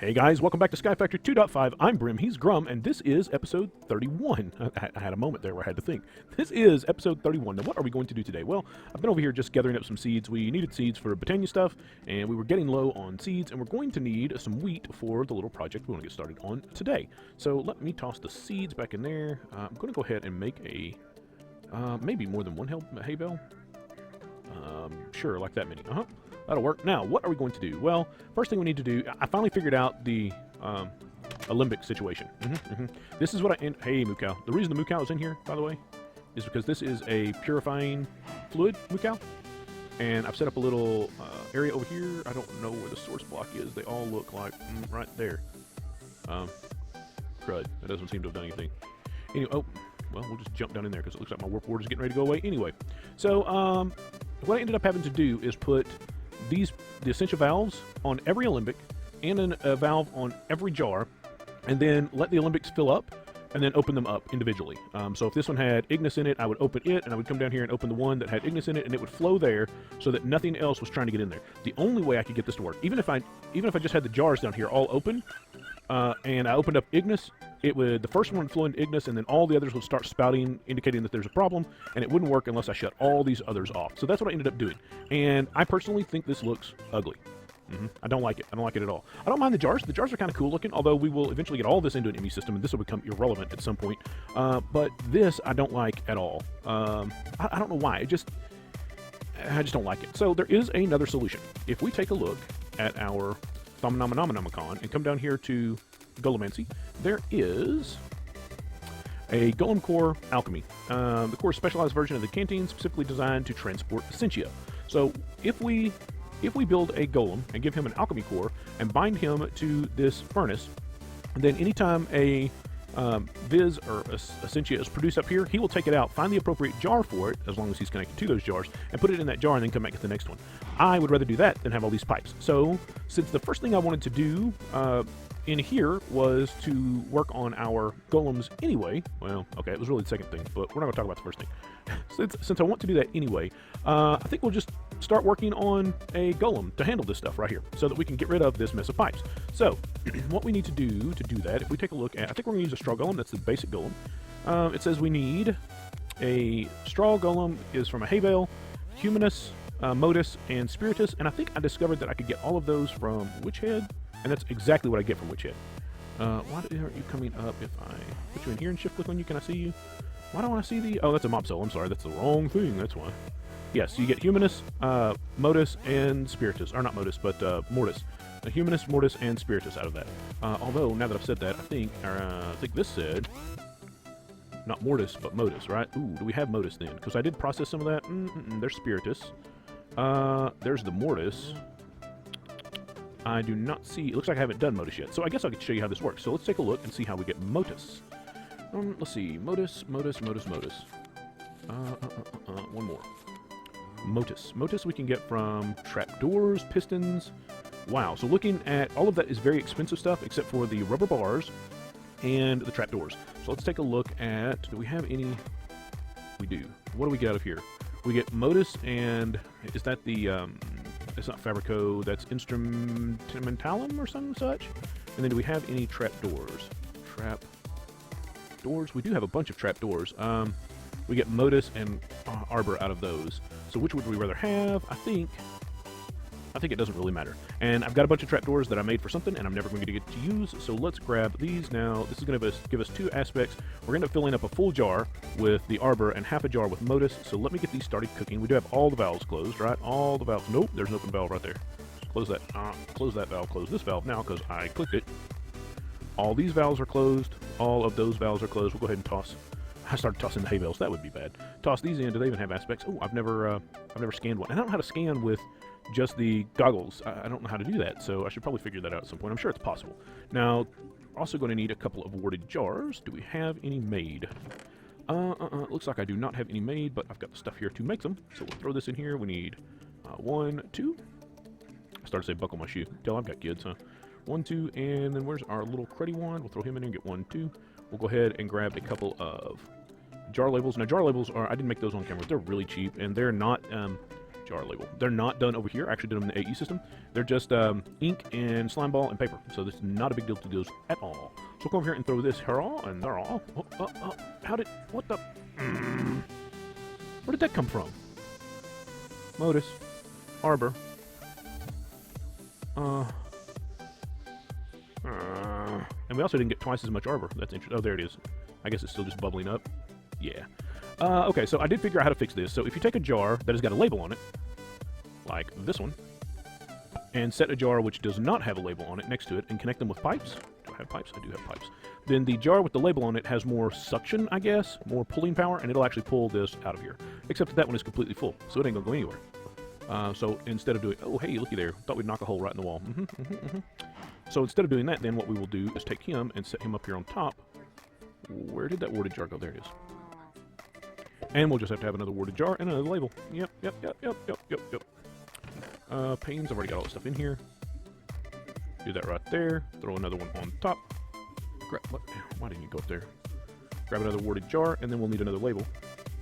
Hey guys, welcome back to Sky Factory 2.5. I'm Brim, he's Grum, and this is episode 31. I had a moment there where I had to think. This is episode 31. Now, what are we going to do today? Well, I've been over here just gathering up some seeds. We needed seeds for Botania stuff, and we were getting low on seeds, and we're going to need some wheat for the little project we want to get started on today. So let me toss the seeds back in there. I'm going to go ahead and make a, maybe more than one hay bale. Sure, like that many. That'll work. Now, what are we going to do? Well, first thing we need to do, I finally figured out the alembic situation. This is what hey, moo cow. The reason the moo cow is in here, by the way, is because this is a purifying fluid moo cow. And I've set up a little area over here. I don't know where the source block is. They all look like right there. Crud. That doesn't seem to have done anything. Anyway, oh, well, we'll just jump down in there because it looks like my warp ward is getting ready to go away. Anyway, so what I ended up having to do is put the essential valves on every alembic and a valve on every jar, and then let the alembics fill up and then open them up individually. So if this one had Ignis in it, I would open it, and I would come down here and open the one that had Ignis in it, and it would flow there so that nothing else was trying to get in there. The only way I could get this to work, even if I just had the jars down here all open, and I opened up Ignis, the first one would flow into Ignis, and then all the others would start spouting, indicating that there's a problem, and it wouldn't work unless I shut all these others off. So that's what I ended up doing. And I personally think this looks ugly. I don't like it. I don't like it at all. I don't mind the jars. The jars are kind of cool looking, although we will eventually get all this into an ME system, and this will become irrelevant at some point. But this I don't like at all. I don't know why. I just don't like it. So there is another solution. If we take a look at our Thaumcraft and come down here to Golemancy, there is a Golem Core Alchemy. The core is a specialized version of the canteen specifically designed to transport Essentia. So if we build a Golem and give him an alchemy core and bind him to this furnace, then anytime a Viz or Essentia is produced up here, he will take it out, find the appropriate jar for it, as long as he's connected to those jars, and put it in that jar and then come back to the next one. I would rather do that than have all these pipes. So since the first thing I wanted to do in here was to work on our golems anyway. Well, okay, it was really the second thing, but we're not going to talk about the first thing. Since I want to do that anyway, I think we'll just start working on a golem to handle this stuff right here so that we can get rid of this mess of pipes. So what we need to do that, if we take a look at, I think we're going to use a straw golem. That's the basic golem. It says we need a straw golem is from a hay bale, humanus, modus, and spiritus, and I think I discovered that I could get all of those from Witch Head. And that's exactly what I get from Witch Head. Why aren't you coming up if I put you in here and shift click on you? Can I see you? Why don't I see the... Oh, that's a mob soul. I'm sorry. That's the wrong thing. That's why. Yes, you get Humanus, Modus, and Spiritus. Or not Modus, but Mortis. Humanus, Mortis, and Spiritus out of that. Although, now that I've said that, I think this said... Not Mortis, but Modus, right? Ooh, do we have Modus then? Because I did process some of that. There's Spiritus. There's the Mortis. I do not see... It looks like I haven't done Modus yet, so I guess I could show you how this works. So let's take a look and see how we get Motus. Let's see. Modus. One more. Motus. Motus we can get from trapdoors, pistons. Wow. So looking at... All of that is very expensive stuff, except for the rubber bars and the trapdoors. So let's take a look at... Do we have any... We do. What do we get out of here? We get Modus and... Is that the... It's not Fabrico, that's Instrumentalum or something such. And then do we have any trapdoors? Trapdoors? We do have a bunch of trapdoors. We get Modus and Arbor out of those. So which would we rather have? I think it doesn't really matter. And I've got a bunch of trapdoors that I made for something, and I'm never going to get to use. So let's grab these now. This is going to give us two aspects. We're going to end up filling up a full jar with the Arbor and half a jar with Modus. So let me get these started cooking. We do have all the valves closed, right? All the valves. Nope, there's an open valve right there. Close that. Close that valve. Close this valve now because I clicked it. All these valves are closed. All of those valves are closed. We'll go ahead and toss. I started tossing the hay bales. That would be bad. Toss these in. Do they even have aspects? Oh, I've never scanned one. And I don't know how to scan with just the goggles. I don't know how to do that, so I should probably figure that out at some point. I'm sure it's possible. Now, also going to need a couple of warded jars. Do we have any made? Looks like I do not have any made, but I've got the stuff here to make them. So we'll throw this in here. We need 1, 2. I started to say buckle my shoe. Tell I've got kids, huh? 1, 2, and then where's our little cruddy wand? We'll throw him in and get 1, 2. We'll go ahead and grab a couple of jar labels. Now, jar labels are, I didn't make those on camera. They're really cheap, and they're not jar label. They're not done over here. I actually did them in the AE system. They're just ink and slime ball and paper. So this is not a big deal to do those at all. So come over here and throw this here all, and they're all. What the? Where did that come from? Modus, Arbor. And we also didn't get twice as much arbor. That's interesting. Oh, there it is. I guess it's still just bubbling up. Yeah. Okay, so I did figure out how to fix this. So if you take a jar that has got a label on it, like this one, and set a jar which does not have a label on it next to it, and connect them with pipes. Do I have pipes? I do have pipes. Then the jar with the label on it has more suction, I guess, more pulling power, and it'll actually pull this out of here. Except that one is completely full, so it ain't gonna go anywhere. So instead of doing, oh, hey, looky there. Thought we'd knock a hole right in the wall. So instead of doing that, then what we will do is take him and set him up here on top. Where did that warded jar go? There it is. And we'll just have to have another warded jar and another label. Yep. Panes, I've already got all the stuff in here. Do that right there. Throw another one on top. What? Why didn't you go up there? Grab another warded jar, and then we'll need another label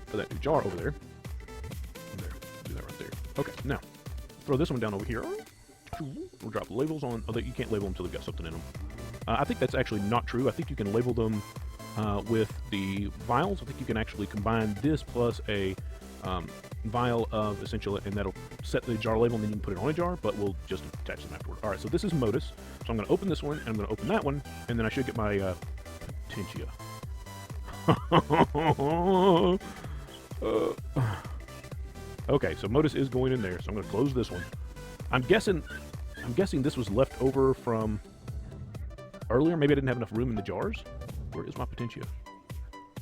for that new jar over there. There. Do that right there. Okay, now, throw this one down over here. We'll drop the labels on. Oh, you can't label them until they've got something in them. I think that's actually not true. I think you can label them with the vials. I think you can actually combine this plus a vial of essential, and that'll set the jar label, and then you can put it on a jar, but we'll just attach them afterward. All right, so this is Modus. So I'm going to open this one, and I'm going to open that one, and then I should get my Potentia. Okay, so Modus is going in there, so I'm going to close this one. I'm guessing this was left over from earlier. Maybe I didn't have enough room in the jars. Where is my Potentia?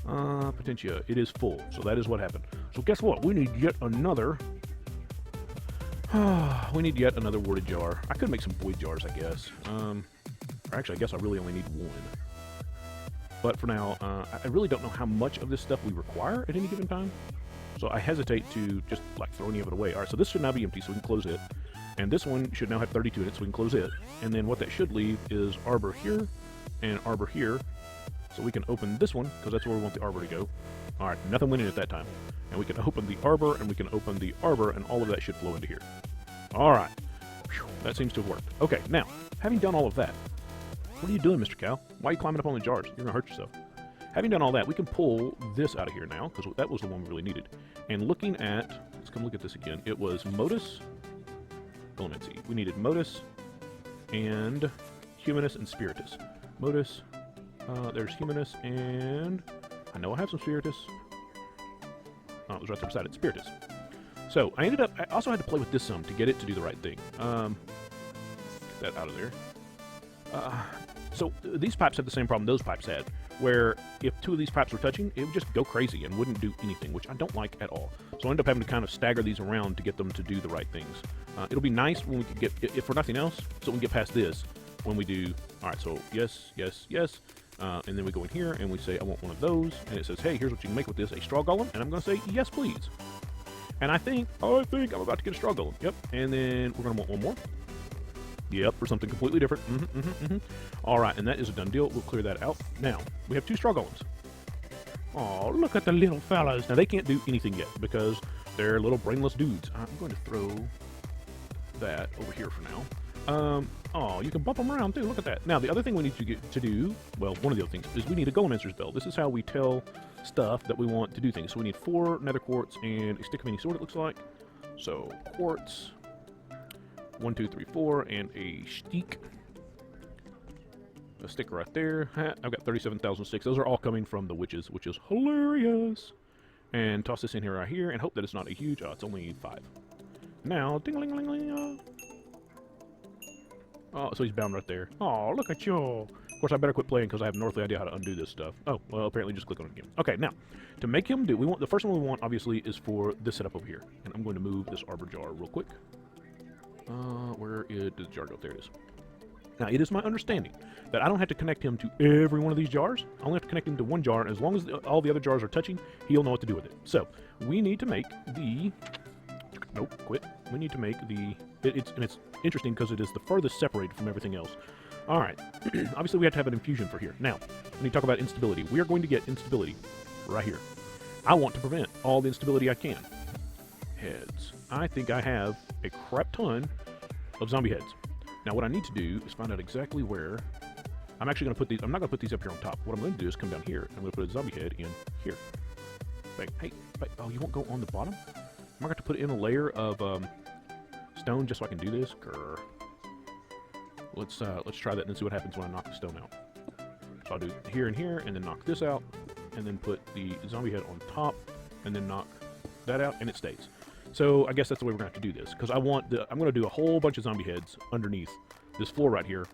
Potentia. It is full, so that is what happened. So guess what? We need yet another. We need yet another warded jar. I could make some void jars, I guess. Or actually, I guess I really only need one. But for now, I really don't know how much of this stuff we require at any given time. So I hesitate to just like throw any of it away. All right, so this should now be empty, so we can close it. And this one should now have 32 in it, so we can close it. And then what that should leave is arbor here and arbor here. So we can open this one, because that's where we want the arbor to go. All right, nothing went in at that time. And we can open the arbor, and we can open the arbor, and all of that should flow into here. All right. Whew, that seems to have worked. Okay, now, having done all of that, what are you doing, Mr. Cow? Why are you climbing up on the jars? You're going to hurt yourself. Having done all that, we can pull this out of here now, because that was the one we really needed. And looking at, let's come look at this again. It was Modus, Elemency. We needed Modus and Humanus and Spiritus. Modus, there's Humanus, and I know I have some Spiritus. Oh, it was right there beside it, Spiritus. So I also had to play with this some to get it to do the right thing. Get that out of there. So these pipes have the same problem those pipes had, where if two of these pipes were touching, it would just go crazy and wouldn't do anything, which I don't like at all. So I end up having to kind of stagger these around to get them to do the right things. It'll be nice when we can get, if for nothing else, so we can get past this when we do, all right, so yes, yes, yes. And then we go in here and we say, I want one of those. And it says, hey, here's what you can make with this, a straw golem. And I'm going to say, yes, please. And I think I'm about to get a straw golem. Yep. And then we're going to want one more. Yep, for something completely different. All right, and that is a done deal. We'll clear that out. Now, we have two straw golems. Oh, look at the little fellas. Now, they can't do anything yet because they're little brainless dudes. I'm going to throw that over here for now. Oh, you can bump them around too. Look at that. Now, the other thing we need to get to do, well, one of the other things, is we need a Golemancer's bell. This is how we tell stuff that we want to do things. So we need 4 nether quartz and a stick of any sort, it looks like. So, quartz, 1, 2, 3, 4, and a stick. A stick right there. I've got 37,000 sticks. Those are all coming from the witches, which is hilarious. And toss this in here right here, and hope that it's not a huge, it's only 5. Now, ding-a-ling-ling-ling. Oh, so he's bound right there. Oh, look at you. Of course, I better quit playing because I have no earthly idea how to undo this stuff. Oh, well, apparently just click on it again. Okay, now, to make him do, the first one we want, obviously, is for this setup over here. And I'm going to move this arbor jar real quick. Where did the jar go? There it is. Now, it is my understanding that I don't have to connect him to every one of these jars. I only have to connect him to one jar, and as long as all the other jars are touching, he'll know what to do with it. So, we need to make the... Nope, quit. We need to make the... It's interesting because it is the furthest separated from everything else. All right. Obviously, we have to have an infusion for here. Now, when you talk about instability, we are going to get instability right here. I want to prevent all the instability I can. heads. I think I have a crap ton of zombie heads. Now what I need to do is find out exactly where. I'm actually going to put these, I'm not going to put these up here on top. What I'm going to do is come down here. I'm going to put a zombie head in here. Bang. Hey, oh, you won't go on the bottom? Am I going to put in a layer of stone just so I can do this? Grr. Let's try that and see what happens when I knock the stone out. So I'll do here and here, and then knock this out, and then put the zombie head on top, and then knock that out, and it stays. So I guess that's the way we're going to have to do this, because I'm going to do a whole bunch of zombie heads underneath this floor right here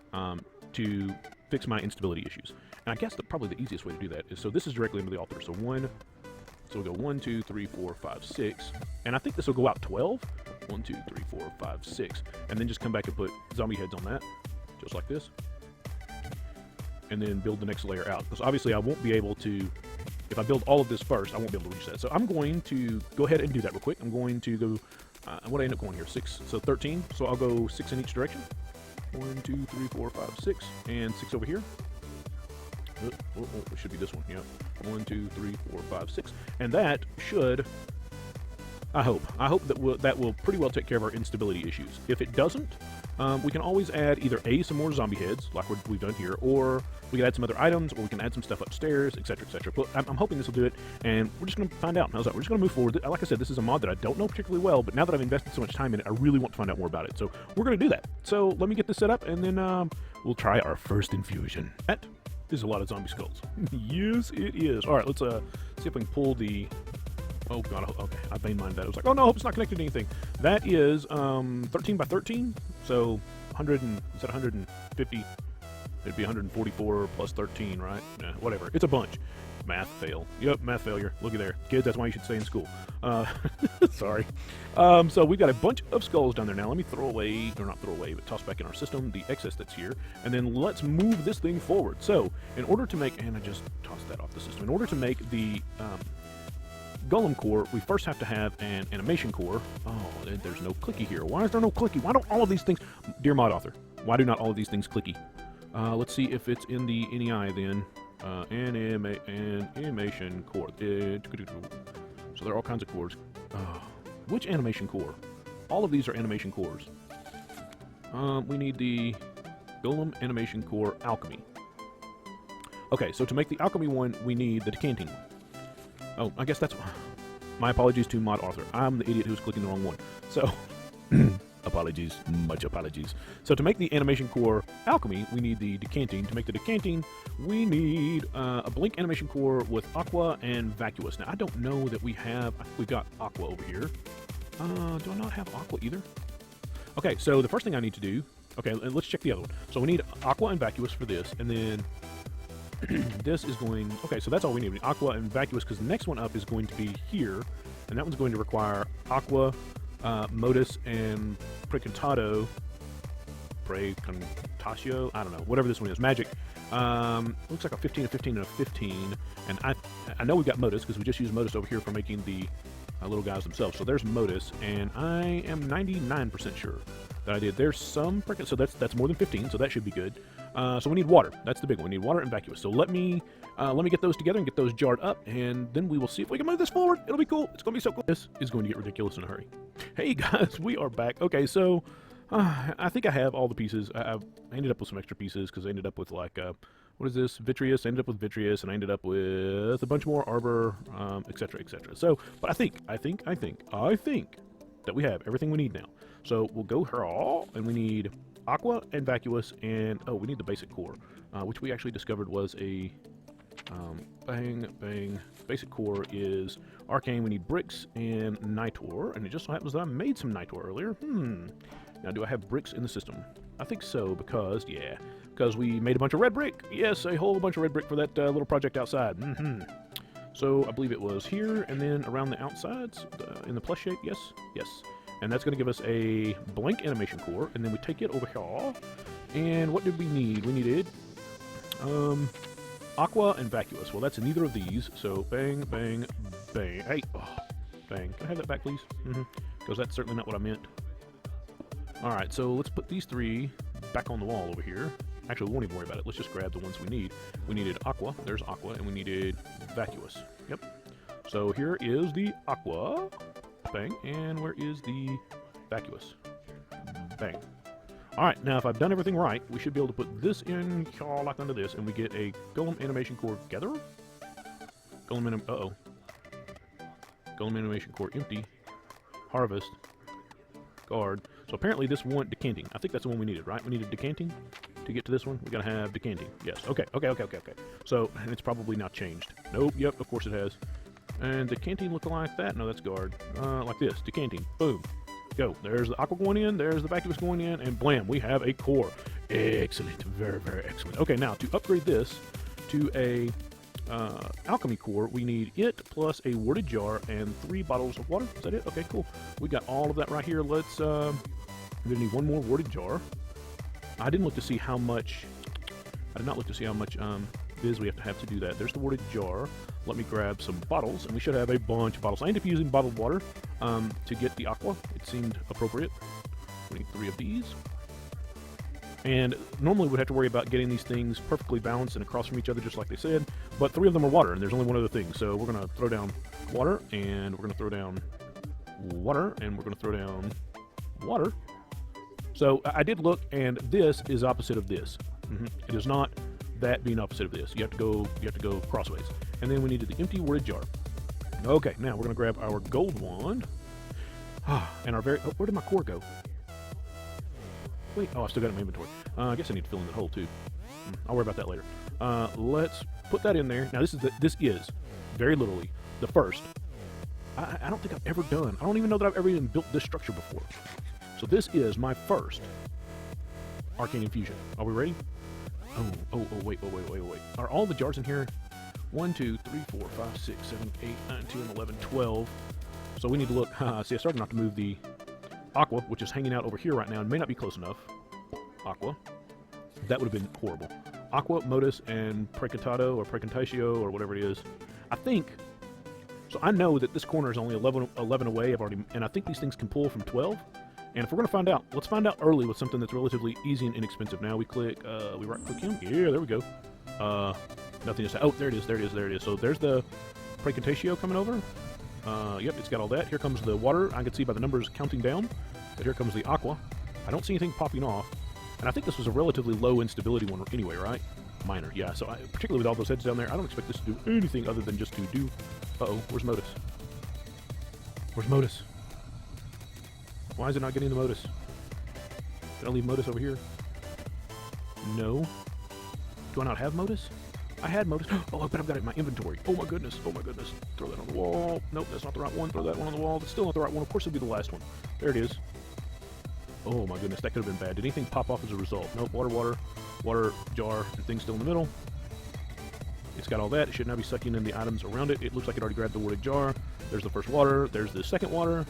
to fix my instability issues. And I guess probably the easiest way to do that is, so this is directly into the altar. So we'll go 1, 2, 3, 4, 5, 6, and I think this will go out 12. 1, 2, 3, 4, 5, 6, and then just come back and put zombie heads on that, just like this, and then build the next layer out. Because obviously I won't be able to, if I build all of this first, I won't be able to reach that. So I'm going to go ahead and do that real quick. I'm going to go, what I end up going here, 6, so 13. So I'll go 6 in each direction. 1, 2, 3, 4, 5, 6, and 6 over here. It should be this one, yeah. 1, 2, 3, 4, 5, 6, and that should, I hope that will pretty well take care of our instability issues. If it doesn't, we can always add either some more zombie heads, like we've done here, or we can add some other items, or we can add some stuff upstairs, etc., etc. But I'm hoping this will do it, and we're just going to find out. How's that? We're just going to move forward. Like I said, this is a mod that I don't know particularly well, but now that I've invested so much time in it, I really want to find out more about it. So we're going to do that. So let me get this set up, and then we'll try our first infusion. That is a lot of zombie skulls. Yes, it is. All right, let's see if we can pull the... Oh god, okay, I vein mined that. I was like, oh no, I hope it's not connected to anything. That is 13 by 13, so 100 and, is that 150? It'd be 144 plus 13, right? Nah, whatever. It's a bunch. Math fail. Yep, math failure. Looky there. Kids, that's why you should stay in school. Sorry. So we've got a bunch of skulls down there now. Let me throw away, or not throw away, but toss back in our system the excess that's here, and then let's move this thing forward. So, in order to make, and I just tossed that off the system, in order to make the Golem core, we first have to have an animation core. Oh, there's no clicky here. Why is there no clicky? Why don't all of these things... Dear mod author, why do not all of these things clicky? Let's see if it's in the NEI then. Animation core. So there are all kinds of cores. Which animation core? All of these are animation cores. We need the Golem animation core alchemy. Okay, so to make the alchemy one, we need the decanting one. Oh, I guess that's... My apologies to mod author. I'm the idiot who's clicking the wrong one. So, apologies. Much apologies. So to make the animation core alchemy, we need the decanting. To make the decanting, we need a blink animation core with aqua and vacuous. Now, I don't know that we have... I think we've got aqua over here. Do I not have aqua either? Okay, so the first thing I need to do... Okay, let's check the other one. So we need aqua and vacuous for this, and then... this is going... Okay, so that's all we need. We need aqua and vacuous, because the next one up is going to be here, and that one's going to require aqua, modus, and precantado. Precantatio? I don't know. Whatever this one is. Magic. Looks like a 15, a 15, and a 15. And I know we've got modus, because we just used modus over here for making the little guys themselves. So there's modus, and I am 99% sure that I did. There's some... So that's more than 15, so that should be good. So we need water. That's the big one. We need water and vacuous. So let me get those together and get those jarred up, and then we will see if we can move this forward. It'll be cool. It's going to be so cool. This is going to get ridiculous in a hurry. Hey guys, we are back. Okay, so I think I have all the pieces. I ended up with some extra pieces because I ended up with like what is this? Vitreous. I ended up with vitreous, and I ended up with a bunch more arbor, etc., etc. So, but I think that we have everything we need now. So we'll go here, and we need aqua and vacuous, and oh, we need the basic core, which we actually discovered was a basic core is arcane. We need bricks and nitor, and it just so happens that I made some nitor earlier. Now, do I have bricks in the system? I think so, because we made a bunch of red brick. Yes, a whole bunch of red brick for that little project outside. So I believe it was here, and then around the outsides in the plus shape. Yes. And that's going to give us a blank animation core, and then we take it over here. And what did we need? We needed aqua and vacuous. Well, that's neither of these. So bang, bang, bang. Hey, bang. Can I have that back, please? Because that's certainly not what I meant. All right, so let's put these three back on the wall over here. Actually, we won't even worry about it. Let's just grab the ones we need. We needed aqua. There's aqua, and we needed vacuous. Yep. So here is the aqua. Bang. And where is the vacuous? Bang. All right, now if I've done everything right, we should be able to put this in like under this, and we get a Golem Animation Core Gatherer. Golem Animation Core Empty. Harvest. Guard. So apparently this one, decanting. I think that's the one we needed, right? We needed decanting to get to this one. We gotta have decanting. Yes. Okay. So, and it's probably not changed. Nope. Yep. Of course it has. And decanting look like that. No, that's guard. Like this. Decanting. Boom. Go. There's the aqua going in. There's the vacuous going in, and blam, we have a core. Excellent. Very, very excellent. Okay, now to upgrade this to a alchemy core, we need it plus a worded jar and 3 bottles of water. Is that it? Okay, cool. We got all of that right here. Let's. We're gonna need one more worded jar. I didn't look to see how much. I did not look to see how much biz we have to do that. There's the worded jar. Let me grab some bottles, and we should have a bunch of bottles. I ended up using bottled water to get the aqua. It seemed appropriate. We need 3 of these. And normally we'd have to worry about getting these things perfectly balanced and across from each other, just like they said. But 3 of them are water, and there's only one other thing. So we're going to throw down water, and we're going to throw down water, and we're going to throw down water. So I did look, and this is opposite of this. It is not that being opposite of this. You have to go crossways. And then we needed the empty worded jar. Okay, now we're going to grab our gold wand. And our very... Oh, where did my core go? Wait, oh, I still got it in my inventory. I guess I need to fill in that hole too. I'll worry about that later. Let's put that in there. Now this is very literally the first. I don't think I've ever done. I don't even know that I've ever even built this structure before. So this is my first arcane infusion. Are we ready? Oh, wait. Are all the jars in here? 1, 2, 3, 4, 5, 6, 7, 8, 9, 10, 11, 12. So we need to look. See, I started not to move the aqua, which is hanging out over here right now and may not be close enough. Aqua. That would have been horrible. Aqua, Modus, and Precantado or Precantatio or whatever it is. I think. So I know that this corner is only 11 away. And I think these things can pull from 12. And if we're going to find out, let's find out early with something that's relatively easy and inexpensive. Now we click, we right click him. Yeah, there we go. Nothing just, oh, there it is. So there's the Precantatio coming over. Yep, it's got all that. Here comes the water. I can see by the numbers counting down. But here comes the aqua. I don't see anything popping off. And I think this was a relatively low instability one anyway, right? Minor, yeah. So particularly with all those heads down there, I don't expect this to do anything other than just to do... Uh-oh, where's Modus? Where's Modus? Why is it not getting the Modus? Did I leave Modus over here? No. Do I not have Modus? I had Modus. Oh, but I've got it in my inventory. Oh my goodness. Throw that on the wall. Nope, that's not the right one. Throw that one on the wall. That's still not the right one. Of course it'll be the last one. There it is. Oh my goodness, that could have been bad. Did anything pop off as a result? Nope, water jar, and things still in the middle. It's got all that. It should now be sucking in the items around it. It looks like it already grabbed the worded jar. There's the first water. There's the second water.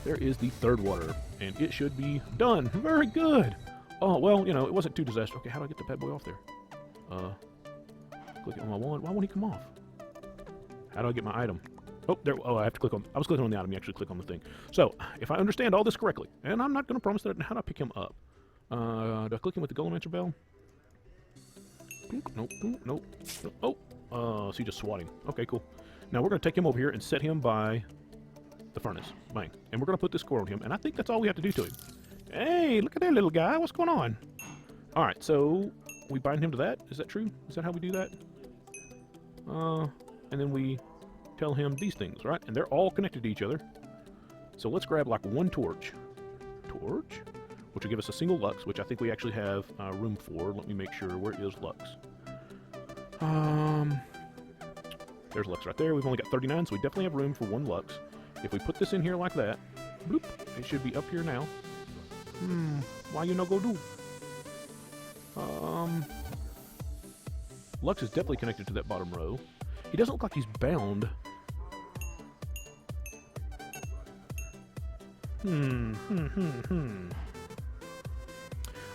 There is the third water. And it should be done. Very good. Oh, well, it wasn't too disastrous. Okay, how do I get the bad boy off there? Click it on my wand. Why won't he come off? How do I get my item? Oh, there. Oh, I have to click on... I was clicking on the item. You actually click on the thing. So, if I understand all this correctly, and I'm not going to promise that, how do I pick him up? Do I click him with the golem answer bell? Nope. Oh, so you just swat him. Okay, cool. Now we're going to take him over here and set him by the furnace. Bang. And we're going to put this core on him, and I think that's all we have to do to him. Hey, look at that little guy. What's going on? All right, so we bind him to that. Is that true? Is that how we do that? And then we tell him these things, right? And they're all connected to each other. So let's grab like one torch, which will give us a single lux, which I think we actually have room for. Let me make sure. Where is lux? There's lux right there. We've only got 39, so we definitely have room for one lux. If we put this in here like that, bloop, it should be up here now. Why you no go do? Lux is definitely connected to that bottom row. He doesn't look like he's bound.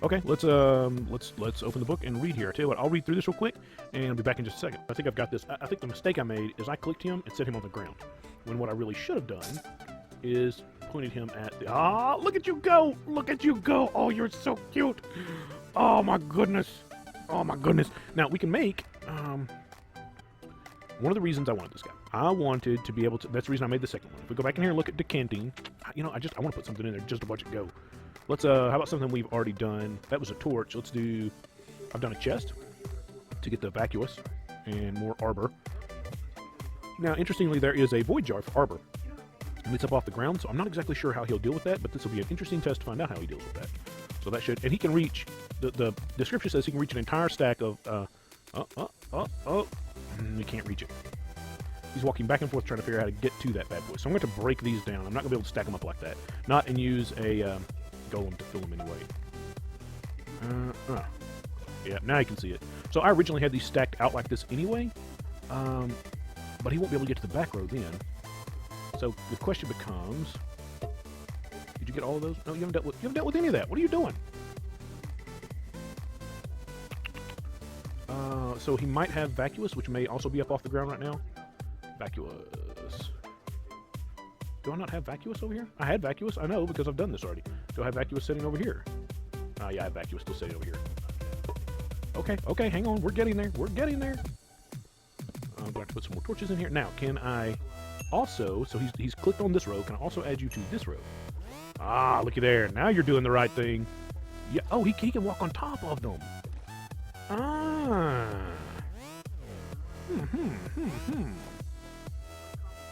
Okay, let's open the book and read here. I tell you what, I'll read through this real quick and I'll be back in just a second. I think I've got this. I think the mistake I made is I clicked him and set him on the ground, when what I really should have done is pointed him at the... Ah, look at you go! Look at you go! Oh, you're so cute! Oh my goodness! Oh my goodness! Now we can make one of the reasons I wanted this guy I wanted to be able to, that's the reason I made the second one. If we go back in here and look at decanting, you know, I want to put something in there just to watch it go. Let's, how about something we've already done? That was a torch. Let's do, I've done a chest to get the vacuous and more arbor. Now, interestingly, there is a void jar for arbor. And it's up off the ground, so I'm not exactly sure how he'll deal with that, but this will be an interesting test to find out how he deals with that. So that should, and he can reach, the description says he can reach an entire stack of, he can't reach it. He's walking back and forth trying to figure out how to get to that bad boy. So I'm going to break these down. I'm not going to be able to stack them up like that. Not and use a golem to fill them anyway. Yeah, now you can see it. So I originally had these stacked out like this anyway, but he won't be able to get to the back row then. So the question becomes, did you get all of those? No, you haven't dealt with any of that. What are you doing? So he might have vacuous, which may also be up off the ground right now. Vacuous. Do I not have vacuous over here? I had vacuous. I know because I've done this already. Do I have vacuous sitting over here? Yeah, I have vacuous still sitting over here. Okay, hang on. We're getting there. I'm going to have to put some more torches in here. Now, can I also, so he's clicked on this row. Can I also add you to this row? Ah, looky there. Now you're doing the right thing. Yeah. Oh, he can walk on top of them. Ah.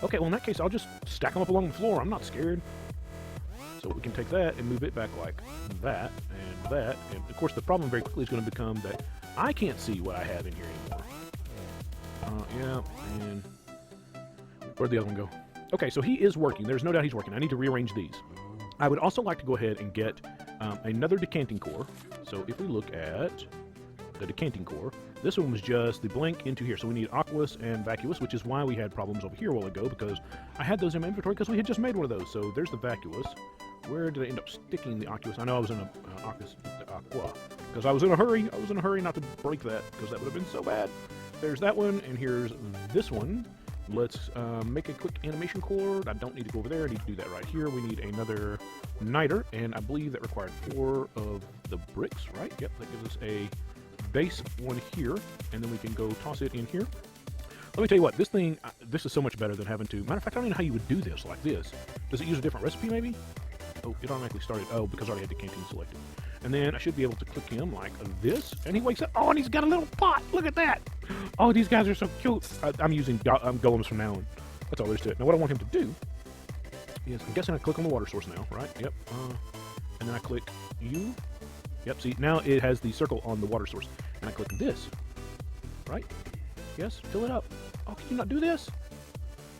Okay, well in that case, I'll just stack them up along the floor. I'm not scared. So we can take that and move it back like that and that. And of course, the problem very quickly is going to become that I can't see what I have in here anymore. Yeah, and where'd the other one go? Okay, so he is working. There's no doubt he's working. I need to rearrange these. I would also like to go ahead and get another decanting core. So if we look at the decanting core, this one was just the blank into here. So we need aqueous and vacuous, which is why we had problems over here a while ago, because I had those in my inventory because we had just made one of those. So there's the vacuous. Where did I end up sticking the aqueous? I know I was in a aqua because I was in a hurry. I was in a hurry not to break that because that would have been so bad. There's that one, and here's this one. Let's make a quick animation cord. I don't need to go over there. I need to do that right here. We need another niter, and I believe that required 4 of the bricks, right? Yep, that gives us a base one here, and then we can go toss it in here. Let me tell you what, this thing, this is so much better than having to, matter of fact, I don't even know how you would do this like this. Does it use a different recipe maybe? Oh, it automatically started, oh, because I already had the canteen selected. And then I should be able to click him like this, and he wakes up, oh, and he's got a little pot, look at that! Oh, these guys are so cute. I'm using golems from now on. That's all there is to it. Now what I want him to do is, I'm guessing I click on the water source now, right? Yep, and then I click you. Yep, see, now it has the circle on the water source. And I click this, right? Yes, fill it up. Oh, can you not do this?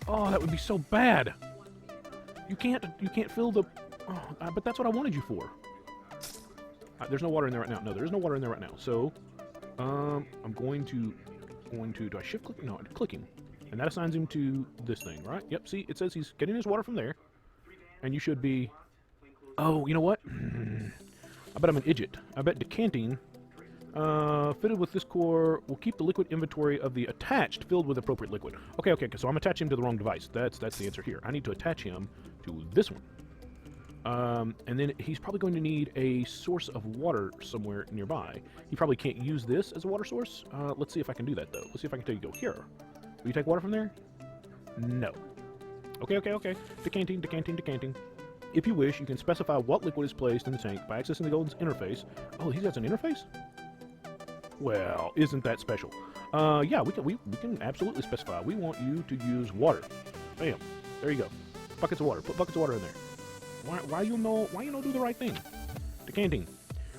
Oh, that would be so bad. You can't fill the, oh, but that's what I wanted you for. There's no water in there right now. No, there is no water in there right now. So, I'm going to, do I shift click? No, I'm clicking. And that assigns him to this thing, right? Yep, see, it says he's getting his water from there. And you should be, oh, you know what? I bet I'm an idiot. I bet decanting, fitted with this core, will keep the liquid inventory of the attached filled with appropriate liquid. Okay, so I'm attaching him to the wrong device. That's the answer here. I need to attach him to this one. And then he's probably going to need a source of water somewhere nearby. He probably can't use this as a water source. Let's see if I can do that, though. Let's see if I can tell you to go here. Will you take water from there? No. Okay. Decanting. If you wish, you can specify what liquid is placed in the tank by accessing the Golem's interface. Oh, he has an interface? Well, isn't that special? Yeah, we can absolutely specify. We want you to use water. Bam. There you go. Buckets of water. Put buckets of water in there. Why you know do the right thing? Decanting.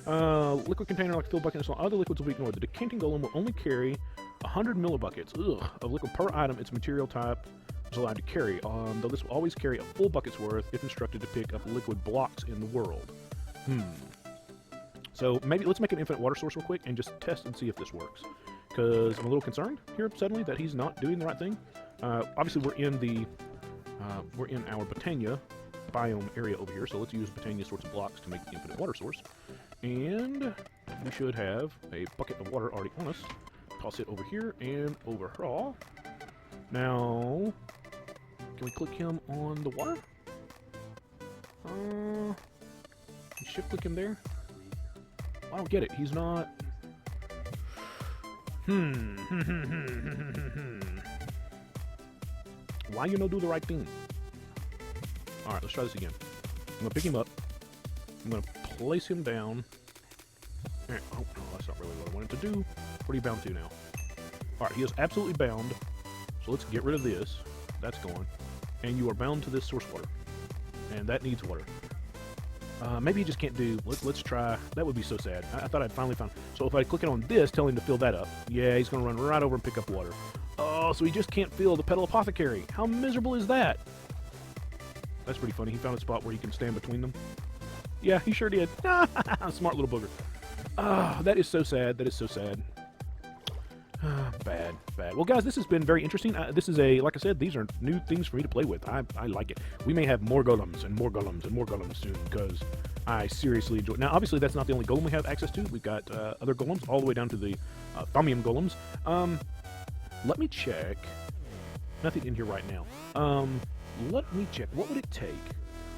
Liquid container like fill bucket and so on. Other liquids will be ignored. The decanting golem will only carry 100 millibuckets of liquid per item its material type is allowed to carry, though this will always carry a full bucket's worth if instructed to pick up liquid blocks in the world. So maybe let's make an infinite water source real quick and just test and see if this works. Because I'm a little concerned here suddenly that he's not doing the right thing. Obviously we're in our Botania biome area over here, so let's use Botania sorts of blocks to make the infinite water source. And we should have a bucket of water already on us. Toss it over here and over here. Now, can we click him on the water? Shift click him there. I don't get it. He's not. Why you no do the right thing? All right, let's try this again. I'm gonna pick him up. I'm gonna place him down. Oh, no, that's not really what I wanted to do. What are you bound to now? All right, he is absolutely bound. So let's get rid of this. That's gone. And you are bound to this source water. And that needs water. Maybe you just can't do... Let's try... That would be so sad. I thought I'd finally found... So if I click it on this, tell him to fill that up. Yeah, he's going to run right over and pick up water. Oh, so he just can't fill the Petal Apothecary. How miserable is that? That's pretty funny. He found a spot where he can stand between them. Yeah, he sure did. Smart little booger. That is so sad. That is so sad. Bad. Well, guys, this has been very interesting. This is like I said, these are new things for me to play with. I like it. We may have more golems and more golems and more golems soon because I seriously enjoy it. Now, obviously, that's not the only golem we have access to. We've got other golems all the way down to the Thaumium golems. Let me check. Nothing in here right now. Let me check. What would it take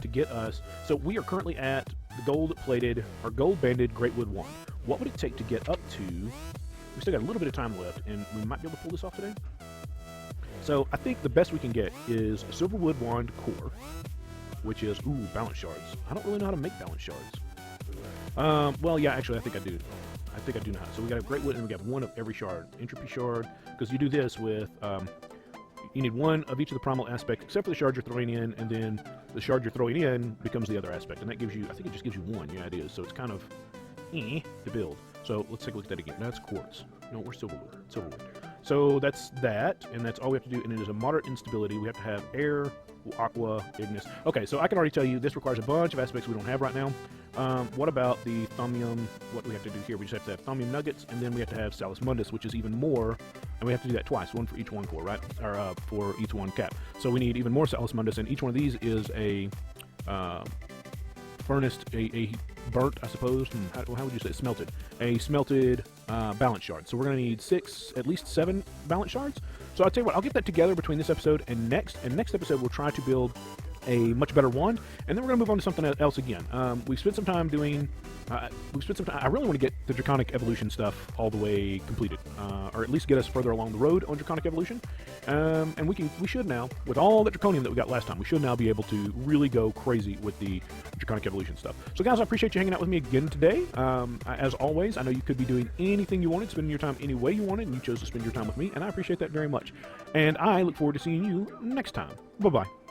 to get us... So we are currently at the gold-plated or gold-banded Greatwood 1. What would it take to get up to... We still got a little bit of time left, and we might be able to pull this off today. So I think the best we can get is a Silverwood Wand Core, which is, balance shards. I don't really know how to make balance shards. Well, yeah, actually, I think I do. I think I do know how. So we got a Greatwood, and we got one of every shard. Entropy shard, because you do this with, you need one of each of the primal aspects, except for the shard you're throwing in, and then the shard you're throwing in becomes the other aspect, and that gives you, I think it just gives you one. Yeah, it is. So it's kind of to build. So let's take a look at that again. That's quartz. No, we're silverwood. So that's that, and that's all we have to do, and it is a moderate instability. We have to have air, aqua, ignis. Okay, so I can already tell you this requires a bunch of aspects we don't have right now. What about the Thaumium? What do we have to do here? We just have to have Thaumium nuggets, and then we have to have Salus Mundus, which is even more, and we have to do that twice, one for each one core, right? Or for each one cap. So we need even more Salus Mundus, and each one of these is a furnace, a burnt, I suppose. How would you say it? Smelted. A smelted balance shard. So we're going to need at least 7 balance shards. So I'll tell you what, I'll get that together between this episode and next. And next episode, we'll try to build a much better wand, and then we're going to move on to something else again. We've spent some time doing... I really want to get the Draconic Evolution stuff all the way completed, or at least get us further along the road on Draconic Evolution. And we should now, with all that Draconium that we got last time, we should now be able to really go crazy with the Draconic Evolution stuff. So guys, I appreciate you hanging out with me again today. As always, I know you could be doing anything you wanted, spending your time any way you wanted, and you chose to spend your time with me, and I appreciate that very much. And I look forward to seeing you next time. Bye-bye.